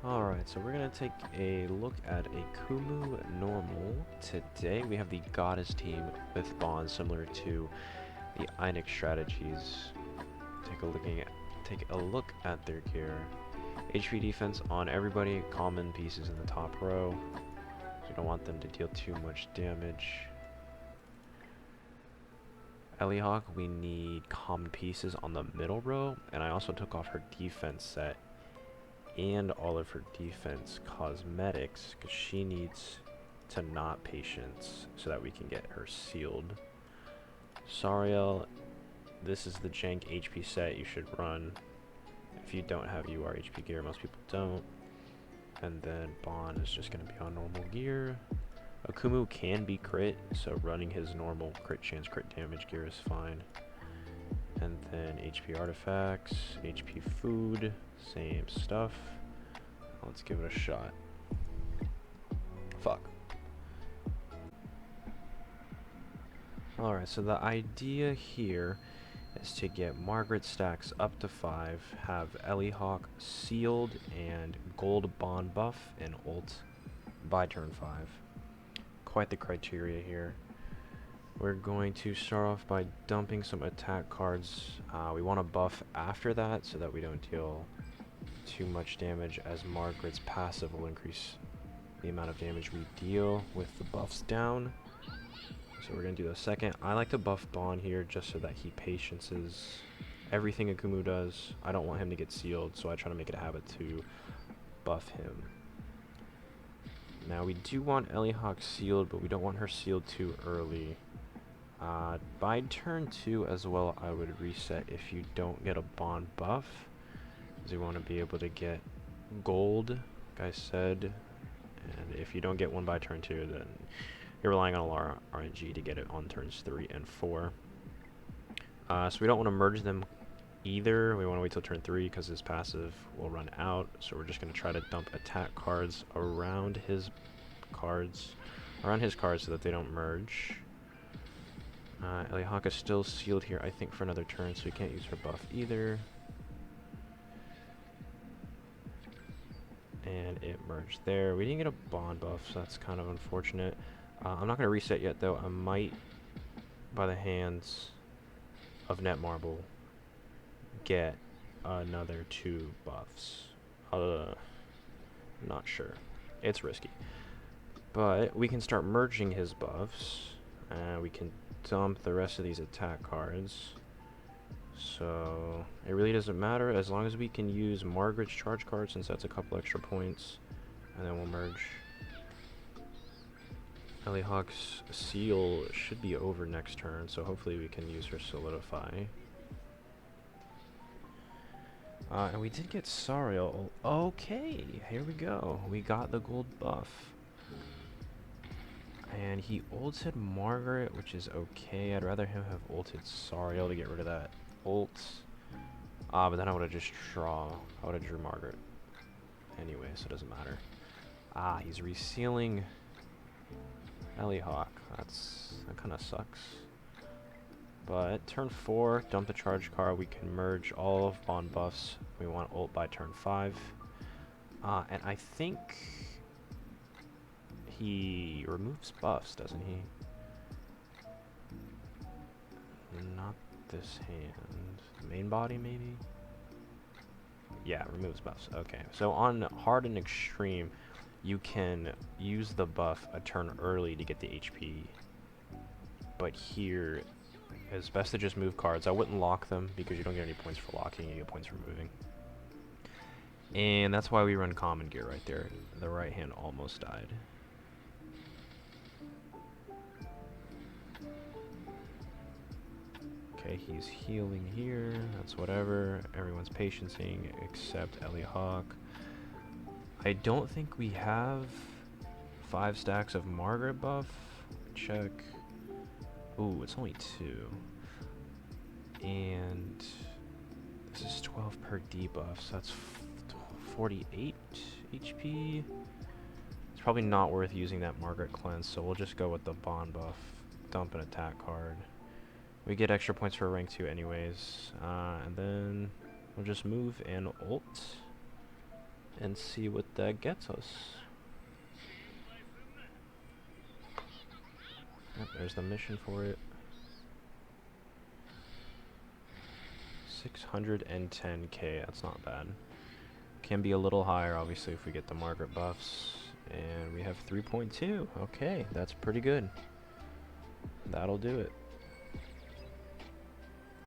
Alright, so we're gonna take a look at Akumu normal. Today we have the Goddess team with bonds similar to the Einik strategies. Take a look at their gear. HP defense on everybody, common pieces in the top row. So we don't want them to deal too much damage. Elihawk, we need common pieces on the middle row, and I also took off her defense set and all of her defense cosmetics because she needs to not patience so that we can get her sealed. Sariel, this is the jank HP set you should run if you don't have UR HP gear. Most people don't. And then Bon is just going to be on normal gear. Akumu can be crit, so running his normal crit chance, crit damage gear is fine. And then HP artifacts, HP food, same stuff. Let's give it a shot. Fuck. Alright, so the idea here is to get Margaret stacks up to 5, have Elihawk sealed and gold bond buff and ult by turn 5. Quite the criteria here. We're going to start off by dumping some attack cards. We want to buff after that so that we don't deal too much damage, as Margaret's passive will increase the amount of damage we deal with the buffs down. So we're going to do the second. I like to buff Bon here just so that he patiences everything Akumu does. I don't want him to get sealed, so I try to make it a habit to buff him. Now we do want Elihawk sealed, but we don't want her sealed too early. By turn 2 as well, I would reset if you don't get a bond buff, because you want to be able to get gold, like I said, and if you don't get one by turn 2, then you're relying on a lot of RNG to get it on turns 3 and 4. So we don't want to merge them either. We want to wait till turn 3 because his passive will run out, so we're just going to try to dump attack cards around his cards so that they don't merge. Elihawk is still sealed here, I think, for another turn, so we can't use her buff either. And it merged there. We didn't get a bond buff, so that's kind of unfortunate. I'm not going to reset yet, though. I might, by the hands of Netmarble, get another 2 buffs. Not sure. It's risky. But we can start merging his buffs, and we can dump the rest of these attack cards. So it really doesn't matter as long as we can use Margaret's charge card, since that's a couple extra points, and then we'll merge. Elihawk's seal should be over next turn, so hopefully we can use her solidify. And we did get Sariel. Okay, here we go. We got the gold buff. And he ulted Margaret, which is okay. I'd rather him have ulted Sariel to get rid of that ult. But then I would have just drew Margaret. Anyway, so it doesn't matter. He's resealing Elihawk. That kind of sucks. But turn 4, dump the charge card. We can merge all of bond buffs. We want ult by turn 5. And I think he removes buffs, doesn't he? Not this hand. Main body, maybe? Yeah, removes buffs. Okay. So on hard and extreme, you can use the buff a turn early to get the HP. But here, it's best to just move cards. I wouldn't lock them because you don't get any points for locking, you get points for moving. And that's why we run common gear right there. The right hand almost died. Okay, he's healing here. That's whatever. Everyone's patiencing except Elihawk. I don't think we have 5 stacks of Margaret buff. Check. Ooh, it's only 2. And this is 12 per debuff, so that's 48 HP. It's probably not worth using that Margaret cleanse, so we'll just go with the bond buff. Dump an attack card. We get extra points for rank 2 anyways. And then we'll just move and ult. and see what that gets us. Yep, there's the mission for it. 610k, that's not bad. Can be a little higher, obviously, if we get the Margaret buffs. And we have 3.2. Okay, that's pretty good. That'll do it.